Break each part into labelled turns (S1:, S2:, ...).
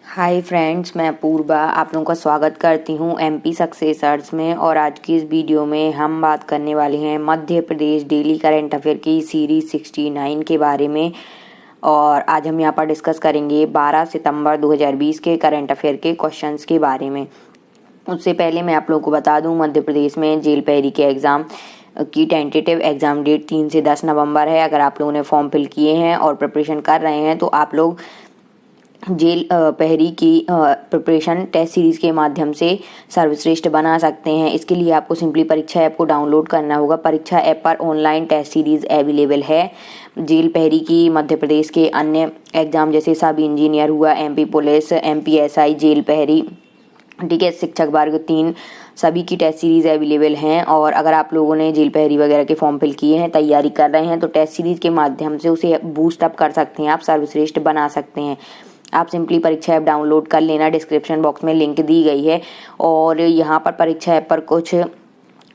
S1: Hi friends, मैं पूर्वा आप लोगों का स्वागत करती हूँ एमपी सक्सेसर्स में। और आज की इस वीडियो में हम बात करने वाले हैं Madhya Pradesh daily current affair की सीरीज 69 के बारे में। और आज हम यहाँ पर डिस्कस करेंगे 12 सितंबर 2020 के करंट अफेयर के क्वेश्चंस के बारे में। उससे पहले मैं आप लोगों को बता दूं, मध्य प्रदेश में जेल पहरी के एग्ज़ाम की टेंटेटिव एग्ज़ाम डेट 3 से 10 नवंबर है। अगर आप लोगों ने फॉर्म फिल किए हैं और प्रिपरेशन कर रहे हैं तो आप लोग जेल पहरी की प्रिपरेशन टेस्ट सीरीज़ के माध्यम से सर्वश्रेष्ठ बना सकते हैं। इसके लिए आपको सिंपली परीक्षा ऐप को डाउनलोड करना होगा। परीक्षा ऐप पर ऑनलाइन टेस्ट सीरीज़ अवेलेबल है। जेल पहरी की मध्य प्रदेश के अन्य एग्जाम जैसे सब इंजीनियर हुआ, एमपी पुलिस, एमपीएसआई, जेल पहरी, ठीक है, शिक्षक वर्ग 3, सभी की टेस्ट सीरीज़ अवेलेबल हैं। और अगर आप लोगों ने जेल पहरी वगैरह के फॉर्म फिल किए हैं, तैयारी कर रहे हैं, तो टेस्ट सीरीज़ के माध्यम से उसे बूस्ट अप कर सकते हैं, आप सर्वश्रेष्ठ बना सकते हैं। आप सिंपली परीक्षा ऐप डाउनलोड कर लेना, डिस्क्रिप्शन बॉक्स में लिंक दी गई है। और यहाँ पर परीक्षा ऐप पर कुछ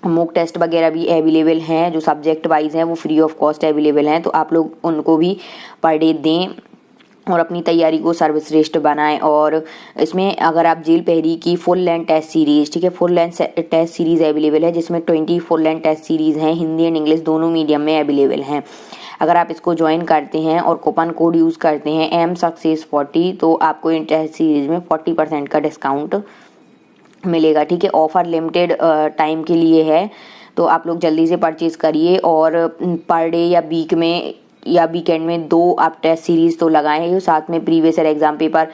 S1: मॉक टेस्ट वगैरह भी अवेलेबल हैं जो सब्जेक्ट वाइज हैं, वो फ्री ऑफ कॉस्ट अवेलेबल हैं, तो आप लोग उनको भी पर डे दें और अपनी तैयारी को सर्वश्रेष्ठ बनाएं। और इसमें अगर आप जेल पहरी की फुल लेंथ टेस्ट सीरीज़, ठीक है, full length test series available है, जिसमें 20 फुल लेंथ टेस्ट सीरीज़ हैं, हिंदी एंड इंग्लिश दोनों मीडियम में अवेलेबल हैं। अगर आप इसको ज्वाइन करते हैं और कूपन कोड यूज़ करते हैं MSUCCESS40, तो आपको इन टेस्ट सीरीज़ में 40% का डिस्काउंट मिलेगा, ठीक है। ऑफर लिमिटेड टाइम के लिए है, तो आप लोग जल्दी से परचेज करिए। और पर डे या वीक में या वीकेंड में 2 आप टेस्ट सीरीज़ तो लगाएं, साथ में प्रीवियस ईयर एग्जाम पेपर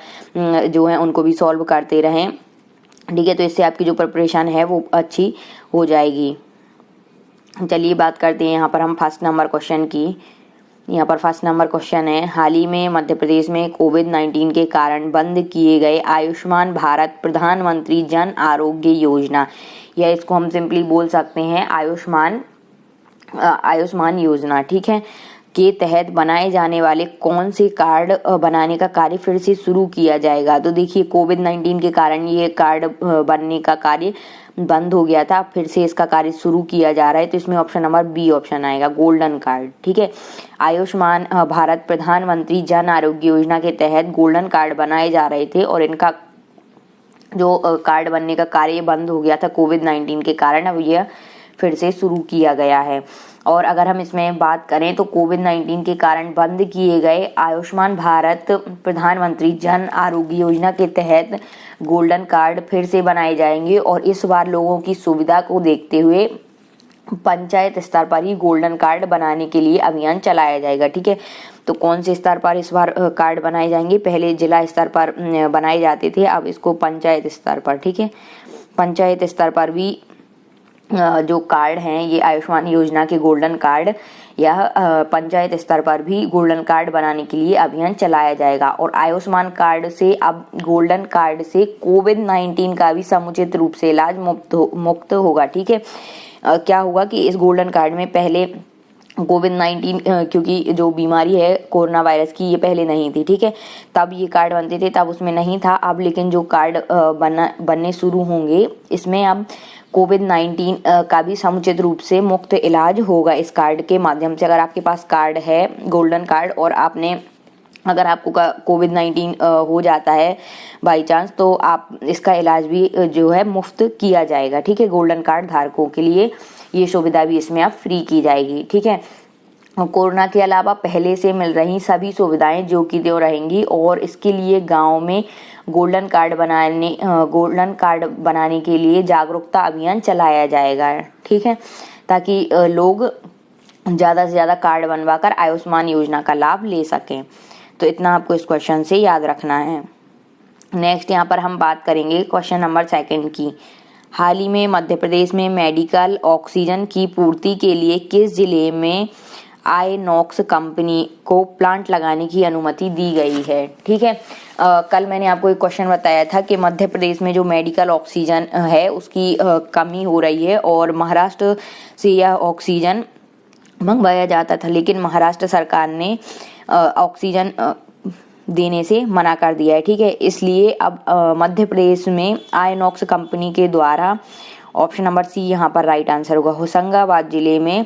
S1: जो हैं उनको भी सॉल्व करते रहें, ठीक है। तो इससे आपकी जो प्रिपरेशन है वो अच्छी हो जाएगी। चलिए बात करते हैं यहाँ पर हम फर्स्ट नंबर क्वेश्चन की। यहाँ पर फर्स्ट नंबर क्वेश्चन है, हाल ही में मध्य प्रदेश में कोविड-19 के कारण बंद किए गए आयुष्मान भारत प्रधानमंत्री जन आरोग्य योजना, या इसको हम सिंपली बोल सकते हैं आयुष्मान योजना, ठीक है, के तहत बनाए जाने वाले कौन से कार्ड बनाने का कार्य फिर से शुरू किया जाएगा। तो देखिए, कोविड-19 के कारण ये कार्ड बनने का कार्य बंद हो गया था, फिर से इसका कार्य शुरू किया जा रहा है। तो इसमें ऑप्शन नंबर बी ऑप्शन आएगा, गोल्डन कार्ड, ठीक है। आयुष्मान भारत प्रधानमंत्री जन आरोग्य योजना के तहत गोल्डन कार्ड बनाए जा रहे थे और इनका जो कार्ड बनने का कार्य बंद हो गया था कोविड-19 के कारण, अब यह फिर से शुरू किया गया है। और अगर हम इसमें बात करें तो कोविड-19 के कारण बंद किए गए आयुष्मान भारत प्रधानमंत्री जन आरोग्य योजना के तहत गोल्डन कार्ड फिर से बनाए जाएंगे। और इस बार लोगों की सुविधा को देखते हुए पंचायत स्तर पर ही गोल्डन कार्ड बनाने के लिए अभियान चलाया जाएगा, ठीक है। तो कौन से स्तर पर इस बार कार्ड बनाए जाएंगे? पहले जिला स्तर पर बनाए जाते थे, अब इसको पंचायत स्तर पर, ठीक है, पंचायत स्तर पर भी जो कार्ड हैं ये आयुष्मान योजना के गोल्डन कार्ड या पंचायत स्तर पर भी गोल्डन कार्ड बनाने के लिए अभियान चलाया जाएगा। और आयुष्मान कार्ड से अब गोल्डन कार्ड से कोविड-19 का भी समुचित रूप से इलाज मुक्त होगा, ठीक है। क्या होगा कि इस गोल्डन कार्ड में पहले कोविड-19 क्योंकि जो बीमारी है कोरोना वायरस की, ये पहले नहीं थी, ठीक है, तब ये कार्ड बनते थे, तब उसमें नहीं था। अब लेकिन जो कार्ड बनने शुरू होंगे, इसमें अब कोविड-19 का भी समुचित रूप से मुफ्त इलाज होगा इस कार्ड के माध्यम से। अगर आपके पास कार्ड है गोल्डन कार्ड और अगर आपको कोविड-19 हो जाता है बाई चांस, तो आप इसका इलाज भी जो है मुफ्त किया जाएगा, ठीक है। गोल्डन कार्ड धारकों के लिए ये सुविधा भी इसमें अब फ्री की जाएगी, ठीक है। कोरोना के अलावा पहले से मिल रही सभी सुविधाएं जो कि दे रहेंगी। और इसके लिए गांव में गोल्डन कार्ड बनाने के लिए जागरूकता अभियान चलाया जाएगा, ठीक है, ताकि लोग ज़्यादा से ज़्यादा कार्ड बनवाकर आयुष्मान योजना का लाभ ले सकें। तो इतना आपको इस क्वेश्चन से याद रखना है। नेक्स्ट यहाँ पर हम बात करेंगे क्वेश्चन नंबर 2 की। हाल ही में मध्य प्रदेश में मेडिकल ऑक्सीजन की पूर्ति के लिए किस जिले में आईनॉक्स कंपनी को प्लांट लगाने की अनुमति दी गई है, ठीक है। कल मैंने आपको एक क्वेश्चन बताया था कि मध्य प्रदेश में जो मेडिकल ऑक्सीजन है उसकी कमी हो रही है और महाराष्ट्र से यह ऑक्सीजन मंगवाया जाता था, लेकिन महाराष्ट्र सरकार ने ऑक्सीजन देने से मना कर दिया है, ठीक है। इसलिए अब मध्य प्रदेश में आईनॉक्स कंपनी के द्वारा ऑप्शन नंबर सी यहाँ पर राइट आंसर होगा। होशंगाबाद जिले में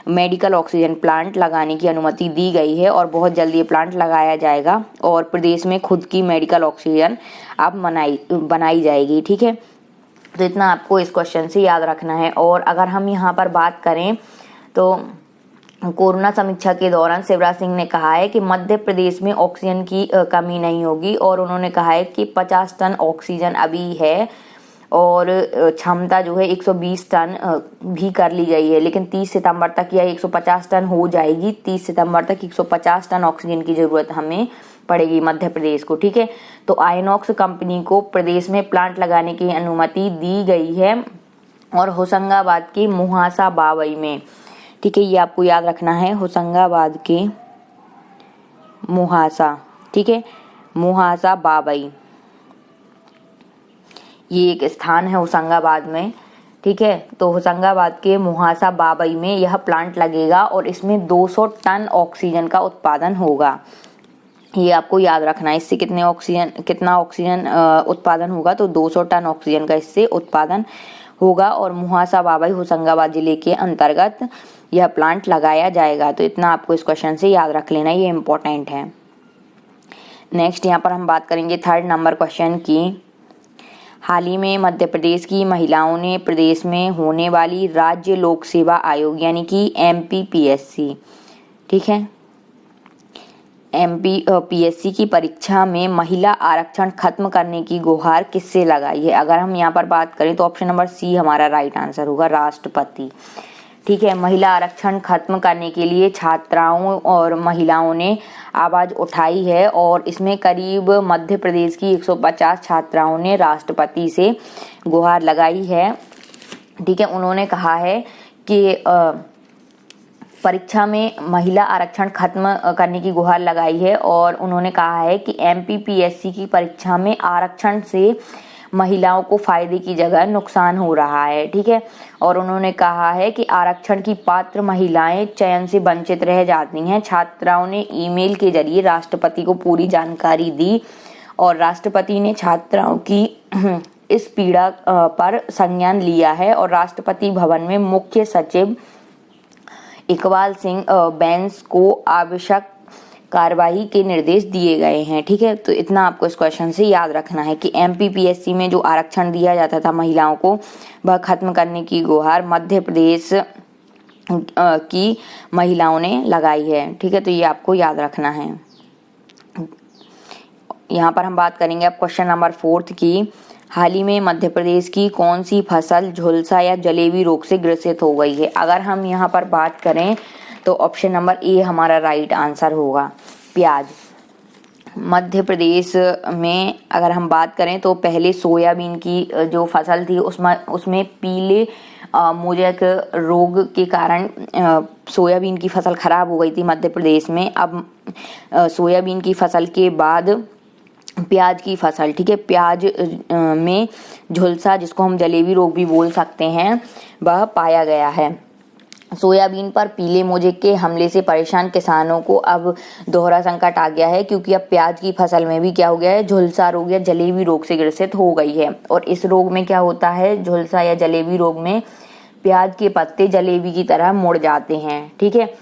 S1: मेडिकल ऑक्सीजन प्लांट लगाने की अनुमति दी गई है और बहुत जल्दी ये प्लांट लगाया जाएगा और प्रदेश में खुद की मेडिकल ऑक्सीजन अब बनाई जाएगी। ठीक है, तो इतना आपको इस क्वेश्चन से याद रखना है। और अगर हम यहाँ पर बात करें तो कोरोना समीक्षा के दौरान शिवराज सिंह ने कहा है कि मध्य प्रदेश में ऑक्सीजन की कमी नहीं होगी और उन्होंने कहा है कि 50 टन ऑक्सीजन अभी है और क्षमता जो है 120 टन भी कर ली गई है, लेकिन 30 सितंबर तक यह 150 टन हो जाएगी। 30 सितंबर तक 150 टन ऑक्सीजन की जरूरत हमें पड़ेगी मध्य प्रदेश को। ठीक है, तो आइनॉक्स कंपनी को प्रदेश में प्लांट लगाने की अनुमति दी गई है और होशंगाबाद के मुहासा बावई में। ठीक है, ये आपको याद रखना है, होशंगाबाद के मुहासा। ठीक है, मुहासा बावई ये एक स्थान है होशंगाबाद में। ठीक है, तो होशंगाबाद के मुहासा बावई में यह प्लांट लगेगा और इसमें 200 टन ऑक्सीजन का उत्पादन होगा। ये आपको याद रखना है। इससे कितना ऑक्सीजन उत्पादन होगा, तो 200 टन ऑक्सीजन का इससे उत्पादन होगा और मुहासा बावई होशंगाबाद जिले के अंतर्गत यह प्लांट लगाया जाएगा। तो इतना आपको इस क्वेश्चन से याद रख लेना, ये इम्पोर्टेंट है। नेक्स्ट यहाँ पर हम बात करेंगे 3rd नंबर क्वेश्चन की। हाल ही में मध्य प्रदेश की महिलाओं ने प्रदेश में होने वाली राज्य लोक सेवा आयोग यानी कि MPPSC, ठीक है, MPPSC की परीक्षा में महिला आरक्षण खत्म करने की गुहार किससे लगाई है? अगर हम यहाँ पर बात करें तो ऑप्शन नंबर सी हमारा राइट आंसर होगा, राष्ट्रपति। ठीक है, महिला आरक्षण खत्म करने के लिए छात्राओं और महिलाओं ने आवाज उठाई है और इसमें करीब मध्य प्रदेश की 150 छात्राओं ने राष्ट्रपति से गुहार लगाई है। ठीक है, उन्होंने कहा है कि परीक्षा में महिला आरक्षण खत्म करने की गुहार लगाई है और उन्होंने कहा है कि MPPSC की परीक्षा में आरक्षण से महिलाओं को फायदे की जगह नुकसान हो रहा है। ठीक है, और उन्होंने कहा है कि आरक्षण की पात्र महिलाएं चयन से वंचित रह जाती हैं। छात्राओं ने ईमेल के जरिए राष्ट्रपति को पूरी जानकारी दी और राष्ट्रपति ने छात्राओं की इस पीड़ा पर संज्ञान लिया है और राष्ट्रपति भवन में मुख्य सचिव इकबाल सिंह बैंस को आवश्यक कार्यवाही के निर्देश दिए गए हैं। ठीक है, तो इतना आपको इस क्वेश्चन से याद रखना है कि MPPSC में जो आरक्षण दिया जाता था महिलाओं को, वह खत्म करने की गुहार मध्य प्रदेश की महिलाओं ने लगाई है। ठीक है, तो ये आपको याद रखना है। यहाँ पर हम बात करेंगे अब क्वेश्चन नंबर 4 की। हाल ही में मध्य प्रदेश की कौन सी फसल झुलसा या जलेबी रोग से ग्रसित हो गई है? अगर हम यहाँ पर बात करें तो ऑप्शन नंबर ए हमारा राइट आंसर होगा, प्याज। मध्य प्रदेश में अगर हम बात करें तो पहले सोयाबीन की जो फसल थी उसमें पीले मोजेक रोग के कारण सोयाबीन की फसल खराब हो गई थी मध्य प्रदेश में। अब सोयाबीन की फसल के बाद प्याज की फसल, ठीक है, प्याज में झुलसा, जिसको हम जलेबी रोग भी बोल सकते हैं, वह पाया गया है। सोयाबीन पर पीले मोजेक के हमले से परेशान किसानों को अब दोहरा संकट आ गया है, क्योंकि अब प्याज की फसल में भी क्या हो गया है, झुलसा रोग या जलेबी रोग से ग्रसित हो गई है। और इस रोग में क्या होता है, झुलसा या जलेबी रोग में प्याज के पत्ते जलेबी की तरह मुड़ जाते हैं। ठीक है,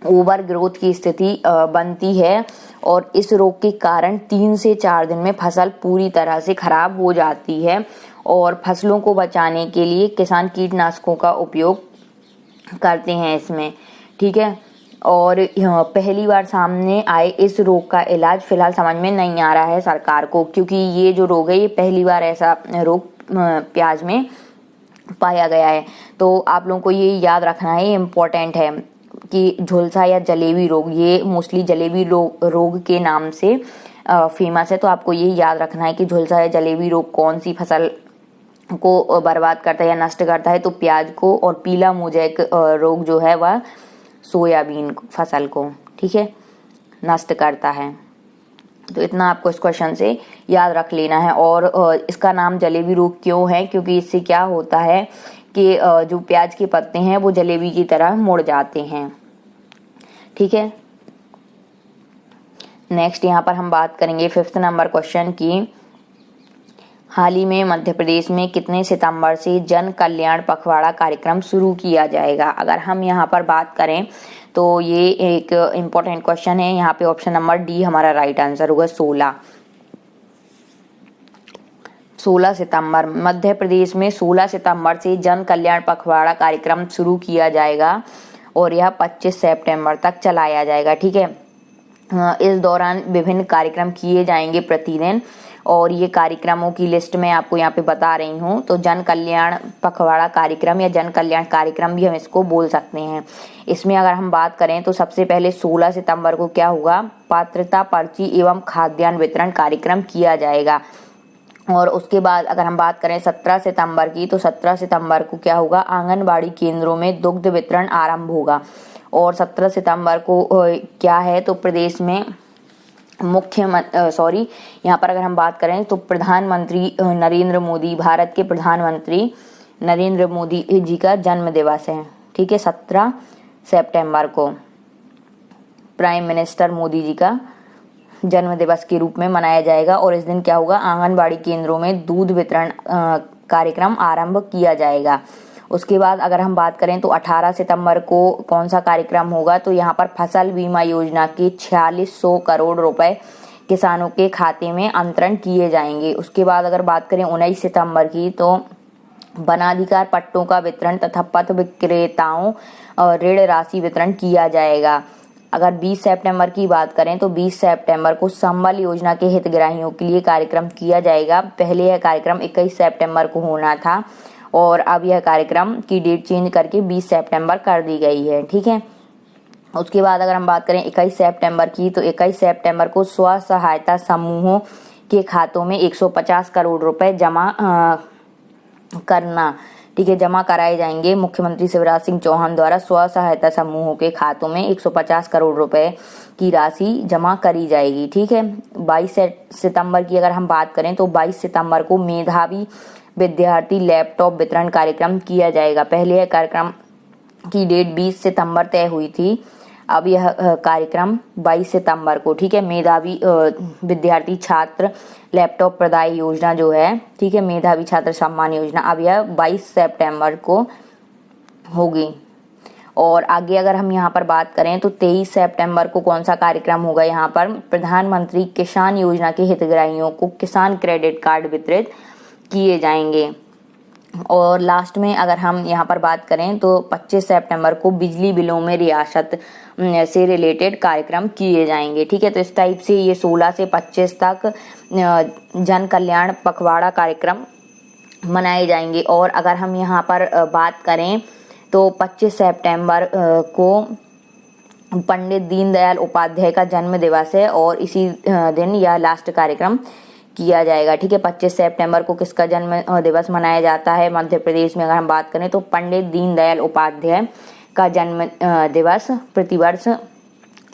S1: ओवर ग्रोथ की स्थिति बनती है और इस रोग के कारण 3 से 4 दिन में फसल पूरी तरह से खराब हो जाती है। और फसलों को बचाने के लिए किसान कीटनाशकों का उपयोग करते हैं इसमें। ठीक है, और पहली बार सामने आए इस रोग का इलाज फिलहाल समझ में नहीं आ रहा है सरकार को, क्योंकि ये जो रोग है ये पहली बार ऐसा रोग प्याज में पाया गया है। तो आप लोगों को ये याद रखना है, इम्पोर्टेंट है कि झुलसा या जलेबी रोग, ये मोस्टली जलेबी रोग के नाम से फेमस है। तो आपको ये याद रखना है कि झुलसा या जलेबी रोग कौन सी फसल को बर्बाद करता है या नष्ट करता है, तो प्याज को, और पीला मोजेक रोग जो है वह सोयाबीन फसल को, ठीक है, नष्ट करता है। तो इतना आपको इस क्वेश्चन से याद रख लेना है। और इसका नाम जलेबी रोग क्यों है, क्योंकि इससे क्या होता है कि जो प्याज के पत्ते हैं वो जलेबी की तरह मुड़ जाते हैं। ठीक है, नेक्स्ट यहाँ पर हम बात करेंगे 5th नंबर क्वेश्चन की। हाल ही में मध्य प्रदेश में कितने सितंबर से जन कल्याण पखवाड़ा कार्यक्रम शुरू किया जाएगा? अगर हम यहाँ पर बात करें तो ये एक इम्पोर्टेंट क्वेश्चन है। यहाँ पे ऑप्शन नंबर डी हमारा राइट आंसर होगा। 16 सितंबर मध्य प्रदेश में 16 सितंबर से जन कल्याण पखवाड़ा कार्यक्रम शुरू किया जाएगा और यह 25 सितंबर तक चलाया जाएगा। ठीक है, इस दौरान विभिन्न कार्यक्रम किए जाएंगे प्रतिदिन, और ये कार्यक्रमों की लिस्ट मैं आपको यहाँ पे बता रही हूँ। तो जन कल्याण पखवाड़ा कार्यक्रम या जन कल्याण कार्यक्रम भी हम इसको बोल सकते हैं। इसमें अगर हम बात करें तो सबसे पहले 16 सितंबर को क्या होगा, पात्रता पर्ची एवं खाद्यान्न वितरण कार्यक्रम किया जाएगा। और उसके बाद अगर हम बात करें 17 सितंबर की, तो 17 सितंबर को क्या होगा, आंगनबाड़ी केंद्रों में दुग्ध वितरण आरंभ होगा। और 17 सितंबर को क्या है, तो प्रदेश में यहाँ पर अगर हम बात करें तो प्रधानमंत्री नरेंद्र मोदी, भारत के प्रधानमंत्री नरेंद्र मोदी जी का जन्म दिवस है। ठीक है, 17 सितंबर को प्राइम मिनिस्टर मोदी जी का जन्म दिवस के रूप में मनाया जाएगा। और इस दिन क्या होगा, आंगनबाड़ी केंद्रों में दूध वितरण कार्यक्रम आरंभ किया जाएगा। उसके बाद अगर हम बात करें तो 18 सितंबर को कौन सा कार्यक्रम होगा, तो यहाँ पर फसल बीमा योजना के 4600 करोड़ रुपए किसानों के खाते में अंतरण किए जाएंगे। उसके बाद अगर बात करें 19 सितंबर की, तो वनाधिकार पट्टों का वितरण तथा पथ विक्रेताओं ऋण राशि वितरण किया जाएगा। अगर 20 सितंबर की बात करें तो 20 सितंबर को संबल योजना के हितग्राहियों के लिए कार्यक्रम किया जाएगा। पहले यह कार्यक्रम 21 सितंबर को होना था और अब यह कार्यक्रम की डेट चेंज करके 20 सितंबर कर दी गई है। ठीक है, उसके बाद अगर हम बात करें 21 सितंबर की, तो 21 सितंबर को स्व सहायता समूहों के खातों में 150 करोड़ रुपए जमा करना, ठीक है, जमा कराए जाएंगे। मुख्यमंत्री शिवराज सिंह चौहान द्वारा स्व सहायता समूहों के खातों में 150 करोड़ रुपए की राशि जमा करी जाएगी। ठीक है, 22 सितंबर की अगर हम बात करें तो 22 सितंबर को मेधावी विद्यार्थी लैपटॉप वितरण कार्यक्रम किया जाएगा। पहले यह कार्यक्रम की डेट 20 सितंबर तय हुई थी, अब यह कार्यक्रम 22 सितंबर को, ठीक है, मेधावी विद्यार्थी छात्र लैपटॉप प्रदाय योजना जो है, ठीक है, मेधावी छात्र सम्मान योजना, अब यह 22 सितंबर को होगी। और आगे अगर हम यहाँ पर बात करें तो 23 सितंबर को कौन सा कार्यक्रम होगा, यहाँ पर प्रधानमंत्री किसान योजना के हितग्राहियों को किसान क्रेडिट कार्ड वितरित किए जाएंगे। और लास्ट में अगर हम यहाँ पर बात करें तो 25 सितंबर को बिजली बिलों में रियासत से रिलेटेड कार्यक्रम किए जाएंगे। ठीक है, तो इस टाइप से ये 16 से 25 तक जन कल्याण पखवाड़ा कार्यक्रम मनाए जाएंगे। और अगर हम यहाँ पर बात करें तो 25 सितंबर को पंडित दीनदयाल उपाध्याय का जन्म दिवस है और इसी दिन यह लास्ट कार्यक्रम किया जाएगा। ठीक है, 25 सितंबर को किसका जन्म दिवस मनाया जाता है मध्य प्रदेश में? अगर हम बात करें तो पंडित दीनदयाल उपाध्याय का जन्म दिवस प्रतिवर्ष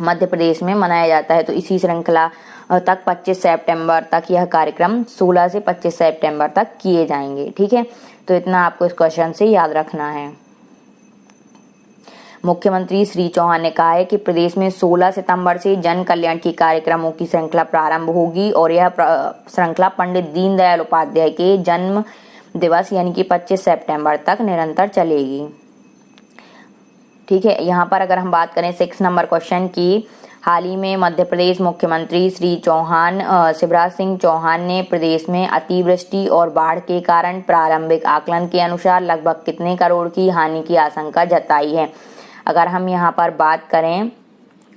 S1: मध्य प्रदेश में मनाया जाता है। तो इसी श्रृंखला तक 25 सितंबर तक यह कार्यक्रम 16 से 25 सितंबर तक किए जाएंगे। ठीक है, तो इतना आपको इस क्वेश्चन से याद रखना है। मुख्यमंत्री श्री चौहान ने कहा है कि प्रदेश में 16 सितंबर से जन कल्याण के कार्यक्रमों की श्रृंखला प्रारंभ होगी और यह श्रृंखला पंडित दीनदयाल उपाध्याय के जन्म दिवस यानी कि 25 सितंबर तक निरंतर चलेगी। ठीक है, यहाँ पर अगर हम बात करें 6 नंबर क्वेश्चन की, हाल ही में मध्य प्रदेश मुख्यमंत्री श्री चौहान शिवराज सिंह चौहान ने प्रदेश में अतिवृष्टि और बाढ़ के कारण प्रारंभिक आकलन के अनुसार लगभग कितने करोड़ की हानि की आशंका जताई है? अगर हम यहाँ पर बात करें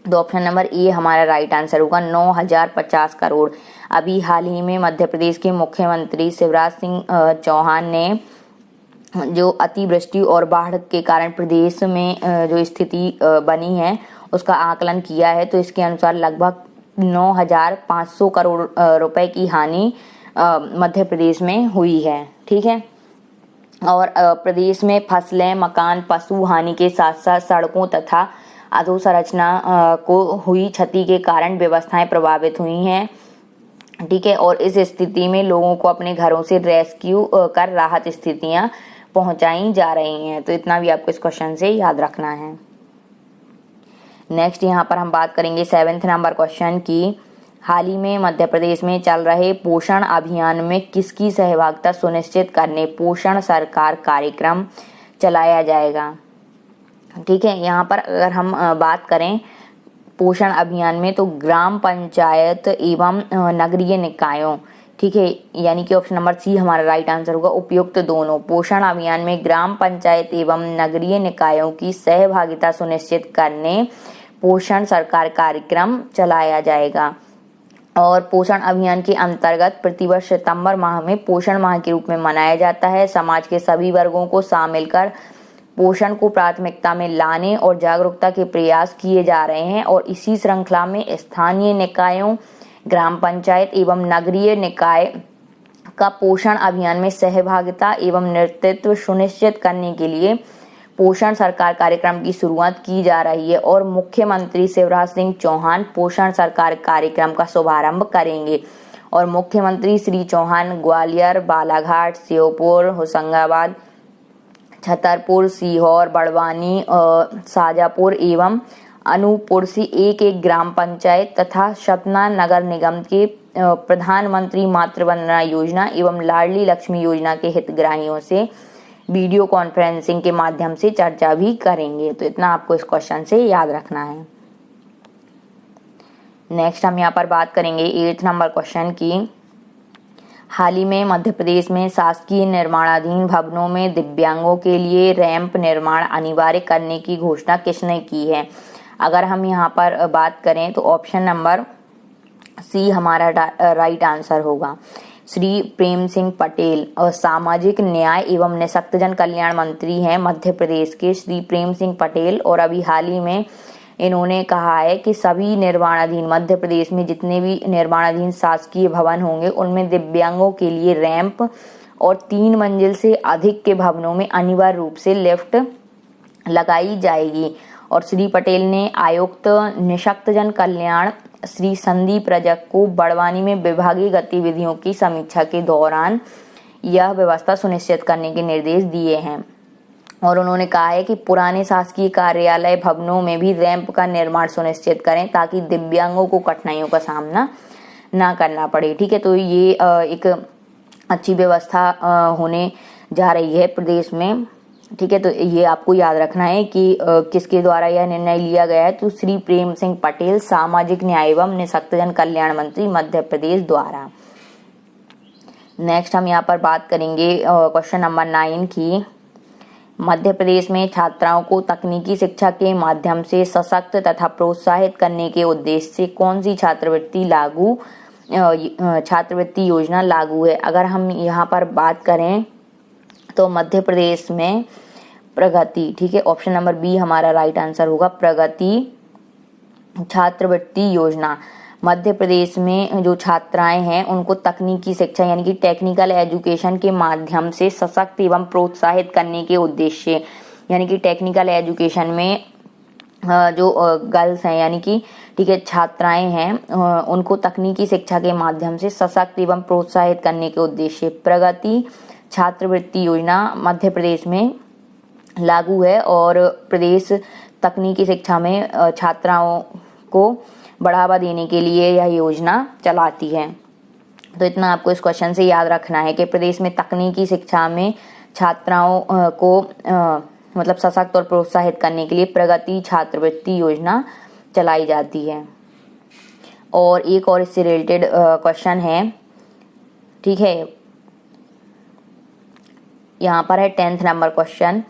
S1: तो ऑप्शन नंबर ए हमारा राइट आंसर होगा 9050 करोड़। अभी हाल ही में मध्य प्रदेश के मुख्यमंत्री शिवराज सिंह चौहान ने जो अतिवृष्टि और बाढ़ के कारण प्रदेश में जो स्थिति बनी है उसका आकलन किया है। तो इसके अनुसार लगभग 9500 करोड़ रुपए की हानि मध्य प्रदेश में हुई है। ठीक है, और प्रदेश में फसलें, मकान, पशु हानि के साथ साथ सड़कों तथा अधोसंरचना को हुई क्षति के कारण व्यवस्थाएं प्रभावित हुई हैं। ठीक है, और इस स्थिति में लोगों को अपने घरों से रेस्क्यू कर राहत स्थितियां पहुंचाई जा रही हैं। तो इतना भी आपको इस क्वेश्चन से याद रखना है। नेक्स्ट यहाँ पर हम बात करेंगे 7th नंबर क्वेश्चन की, हाल ही में मध्य प्रदेश में चल रहे पोषण अभियान में किसकी सहभागिता सुनिश्चित करने पोषण सरकार कार्यक्रम चलाया जाएगा। ठीक है, यहाँ पर अगर हम बात करें पोषण अभियान में तो ग्राम पंचायत एवं नगरीय निकायों, ठीक है, यानी कि ऑप्शन नंबर सी हमारा राइट आंसर होगा, उपयुक्त दोनों। पोषण अभियान में ग्राम पंचायत एवं नगरीय निकायों की सहभागिता सुनिश्चित करने पोषण सरकार कार्यक्रम चलाया जाएगा। और पोषण अभियान के अंतर्गत प्रतिवर्ष सितंबर माह में पोषण माह के रूप में मनाया जाता है। समाज के सभी वर्गों को शामिल कर पोषण को प्राथमिकता में लाने और जागरूकता के प्रयास किए जा रहे हैं और इसी श्रृंखला में स्थानीय निकायों, ग्राम पंचायत एवं नगरीय निकाय का पोषण अभियान में सहभागिता एवं नेतृत्व सुनिश्चित करने के लिए पोषण सरकार कार्यक्रम की शुरुआत की जा रही है और मुख्यमंत्री शिवराज सिंह चौहान पोषण सरकार कार्यक्रम का शुभारंभ करेंगे। और मुख्यमंत्री श्री चौहान ग्वालियर, बालाघाट, श्योपुर, होशंगाबाद, छतरपुर, सीहोर, बड़वानी, शाजापुर एवं अनूपपुर से एक एक ग्राम पंचायत तथा सतना नगर निगम के प्रधानमंत्री मातृ वंदना योजना एवं लाडली लक्ष्मी योजना के हितग्राहियों से वीडियो कॉन्फ्रेंसिंग के माध्यम से चर्चा भी करेंगे। तो इतना आपको इस क्वेश्चन से याद रखना है। नेक्स्ट हम यहाँ पर बात करेंगे 8th नंबर क्वेश्चन की। हाल ही में मध्य प्रदेश में शासकीय निर्माणाधीन भवनों में दिव्यांगों के लिए रैंप निर्माण अनिवार्य करने की घोषणा किसने की है। अगर हम यहाँ पर बात करें तो ऑप्शन नंबर सी हमारा राइट आंसर होगा। श्री प्रेम सिंह पटेल और सामाजिक न्याय एवं निःशक्तजन कल्याण मंत्री हैं मध्य प्रदेश के श्री प्रेम सिंह पटेल। और अभी हाल ही में इन्होंने कहा है कि सभी निर्माणाधीन मध्य प्रदेश में जितने भी निर्माणाधीन शासकीय भवन होंगे उनमें दिव्यांगों के लिए रैंप और 3 मंजिल से अधिक के भवनों में अनिवार्य रूप से लिफ्ट लगाई जाएगी। और श्री पटेल ने आयुक्त निःशक्तजन कल्याण श्री संदीप रजक को बड़वानी में विभागीय गतिविधियों की समीक्षा के दौरान यह व्यवस्था सुनिश्चित करने के निर्देश दिए हैं। और उन्होंने कहा है कि पुराने शासकीय कार्यालय भवनों में भी रैंप का निर्माण सुनिश्चित करें ताकि दिव्यांगों को कठिनाइयों का सामना ना करना पड़े। ठीक है, तो ये एक अच्छी व्यवस्था होने जा रही है प्रदेश में। ठीक है, तो ये आपको याद रखना है कि किसके द्वारा यह निर्णय लिया गया है। तो श्री प्रेम सिंह पटेल सामाजिक न्याय एवं निःशक्तजन कल्याण मंत्री मध्य प्रदेश द्वारा। नेक्स्ट हम यहाँ पर बात करेंगे क्वेश्चन नंबर 9 की। मध्य प्रदेश में छात्राओं को तकनीकी शिक्षा के माध्यम से सशक्त तथा प्रोत्साहित करने के उद्देश्य से कौन सी छात्रवृत्ति योजना लागू है। अगर हम यहाँ पर बात करें तो मध्य प्रदेश में प्रगति, ठीक है, ऑप्शन नंबर बी हमारा राइट आंसर होगा, प्रगति छात्रवृत्ति योजना। मध्य प्रदेश में जो छात्राएं हैं उनको तकनीकी शिक्षा यानी कि टेक्निकल एजुकेशन के माध्यम से सशक्त एवं प्रोत्साहित करने के उद्देश्य, यानी कि टेक्निकल एजुकेशन में जो गर्ल्स हैं यानी कि ठीक है छात्राएं हैं उनको तकनीकी शिक्षा के माध्यम से सशक्त एवं प्रोत्साहित करने के उद्देश्य प्रगति छात्रवृत्ति योजना मध्य प्रदेश में लागू है। और प्रदेश तकनीकी शिक्षा में छात्राओं को बढ़ावा देने के लिए यह योजना चलाती है। तो इतना आपको इस क्वेश्चन से याद रखना है कि प्रदेश में तकनीकी शिक्षा में छात्राओं को मतलब सशक्त और प्रोत्साहित करने के लिए प्रगति छात्रवृत्ति योजना चलाई जाती है। और एक और इससे रिलेटेड क्वेश्चन है, ठीक है, यहाँ पर है 10th नंबर क्वेश्चन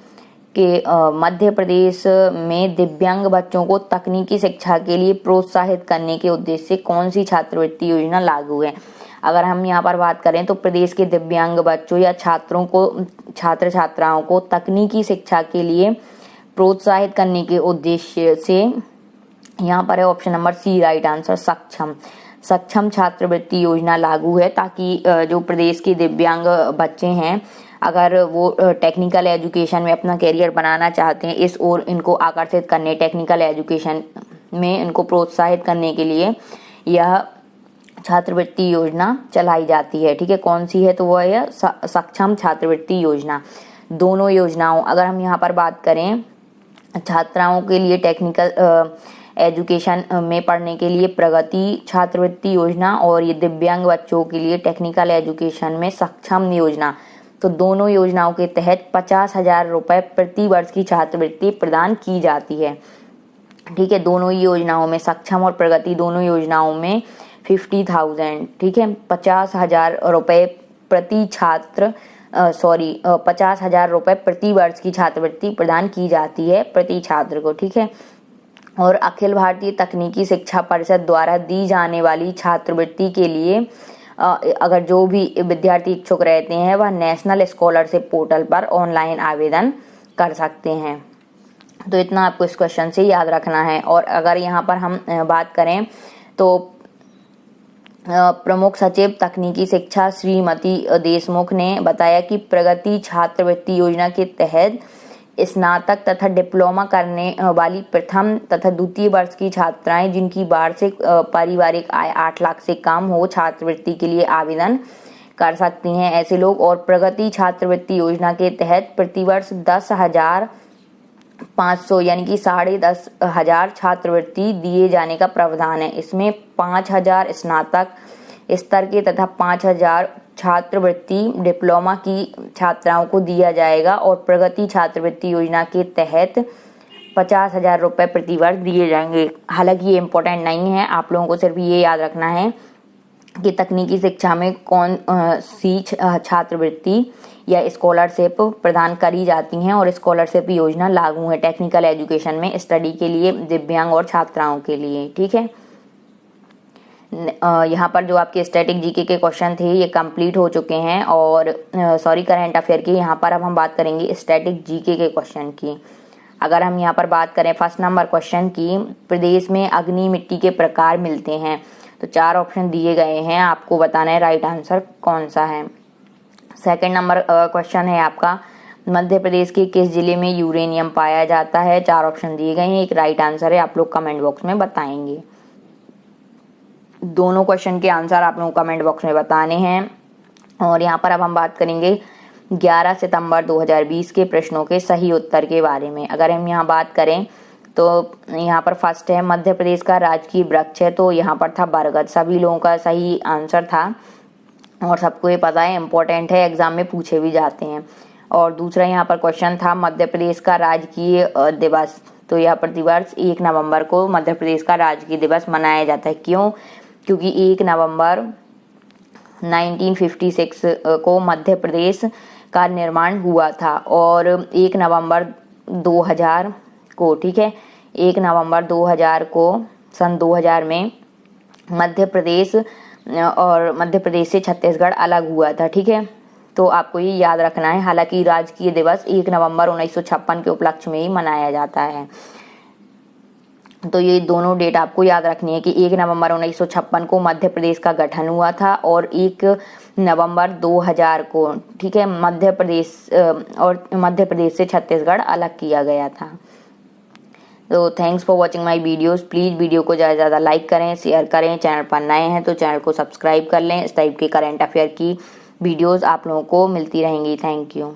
S1: कि मध्य प्रदेश में दिव्यांग बच्चों को तकनीकी शिक्षा के लिए प्रोत्साहित करने के उद्देश्य से कौन सी छात्रवृत्ति योजना लागू है। अगर हम यहाँ पर बात करें तो प्रदेश के दिव्यांग बच्चों या छात्र छात्राओं को तकनीकी शिक्षा के लिए प्रोत्साहित करने के उद्देश्य से यहाँ पर है option number C right answer, सक्षम छात्रवृत्ति योजना लागू है ताकि जो प्रदेश के दिव्यांग बच्चे हैं अगर वो टेक्निकल एजुकेशन में अपना करियर बनाना चाहते हैं इस ओर इनको आकर्षित करने, टेक्निकल एजुकेशन में इनको प्रोत्साहित करने के लिए यह छात्रवृत्ति योजना चलाई जाती है। ठीक है, कौन सी है तो वह है सक्षम छात्रवृत्ति योजना। दोनों योजनाओं अगर हम यहाँ पर बात करें छात्राओं के लिए टेक्निकल एजुकेशन में पढ़ने के लिए प्रगति छात्रवृत्ति योजना और ये दिव्यांग बच्चों के लिए टेक्निकल एजुकेशन में सक्षम योजना। तो दोनों योजनाओं के तहत 50,000 रुपये प्रति वर्ष की छात्रवृत्ति प्रदान की जाती है। ठीक है, दोनों ही योजनाओं में, सक्षम और प्रगति दोनों योजनाओं में 50,000, ठीक है, 50,000 रुपये प्रति छात्र 50,000 रुपये प्रति वर्ष की छात्रवृत्ति प्रदान की जाती है प्रति छात्र को। ठीक है, और अखिल भारतीय तकनीकी शिक्षा परिषद द्वारा दी जाने वाली छात्रवृत्ति के लिए अगर जो भी विद्यार्थी इच्छुक रहते हैं वह नेशनल स्कॉलरशिप पोर्टल पर ऑनलाइन आवेदन कर सकते हैं। तो इतना आपको इस क्वेश्चन से याद रखना है। और अगर यहाँ पर हम बात करें तो प्रमुख सचिव तकनीकी शिक्षा श्रीमती देशमुख ने बताया कि प्रगति छात्रवृत्ति योजना के तहत स्नातक तथा डिप्लोमा करने वाली प्रथम तथा द्वितीय वर्ष की छात्राएं जिनकी वार्षिक पारिवारिक आय 8 लाख से कम हो छात्रवृत्ति के लिए आवेदन कर सकती हैं। ऐसे लोग और प्रगति छात्रवृत्ति योजना के तहत प्रतिवर्ष 10,500 यानी कि 10,500 छात्रवृत्ति दिए जाने का प्रावधान है। इसमें 5,000 स्नातक स्तर के तथा 5,000 छात्रवृत्ति डिप्लोमा की छात्राओं को दिया जाएगा और प्रगति छात्रवृत्ति योजना के तहत 50,000 रुपये प्रति वर्ष दिए जाएंगे। हालांकि ये इम्पोर्टेंट नहीं है, आप लोगों को सिर्फ ये याद रखना है कि तकनीकी शिक्षा में कौन सी छात्रवृत्ति या स्कॉलरशिप प्रदान करी जाती हैं और स्कॉलरशिप योजना लागू है टेक्निकल एजुकेशन में स्टडी के लिए दिव्यांग और छात्राओं के लिए। ठीक है, यहाँ पर जो आपके स्टैटिक जीके के क्वेश्चन थे ये कंप्लीट हो चुके हैं और करंट अफेयर की। यहाँ पर अब हम बात करेंगे स्टैटिक जीके के क्वेश्चन की। अगर हम यहाँ पर बात करें फर्स्ट नंबर क्वेश्चन की, प्रदेश में अग्नि मिट्टी के प्रकार मिलते हैं। तो 4 ऑप्शन दिए गए हैं, आपको बताना है राइट आंसर कौन सा है। सेकंड नंबर क्वेश्चन है आपका, मध्य प्रदेश के किस जिले में यूरेनियम पाया जाता है। 4 ऑप्शन दिए गए हैं, एक राइट आंसर है, आप लोग कमेंट बॉक्स में बताएंगे। दोनों क्वेश्चन के आंसर आप लोगों को कमेंट बॉक्स में बताने हैं। और यहाँ पर अब हम बात करेंगे 11 सितंबर 2020 के प्रश्नों के सही उत्तर के बारे में। अगर हम यहाँ बात करें तो यहाँ पर फर्स्ट है मध्य प्रदेश का राजकीय वृक्ष है, तो यहाँ पर था बरगद। सभी लोगों का सही आंसर था और सबको ये पता है, इम्पोर्टेंट है, एग्जाम में पूछे भी जाते हैं। और दूसरा यहाँ पर क्वेश्चन था मध्य प्रदेश का राजकीय दिवस। तो यहाँ प्रतिवर्ष 1 नवंबर को मध्य प्रदेश का राजकीय दिवस मनाया जाता है। क्यों? क्योंकि 1 नवंबर 1956 को मध्य प्रदेश का निर्माण हुआ था और 1 नवंबर 2000 को, ठीक है, 1 नवंबर 2000 को सन 2000 में मध्य प्रदेश से छत्तीसगढ़ अलग हुआ था। ठीक है, तो आपको ये याद रखना है। हालांकि राजकीय दिवस 1 नवंबर 1956 के उपलक्ष्य में ही मनाया जाता है। तो ये दोनों डेट आपको याद रखनी है कि 1 नवंबर 1956 को मध्य प्रदेश का गठन हुआ था और 1 नवंबर 2000 को, ठीक है, मध्य प्रदेश से छत्तीसगढ़ अलग किया गया था। तो thanks for watching my videos. Please video को ज़्यादा से ज़्यादा लाइक करें, शेयर करें। चैनल पर नए हैं तो चैनल को सब्सक्राइब कर लें। इस टाइप के करंट अफेयर की वीडियोस आप लोगों को मिलती रहेंगी। Thank you.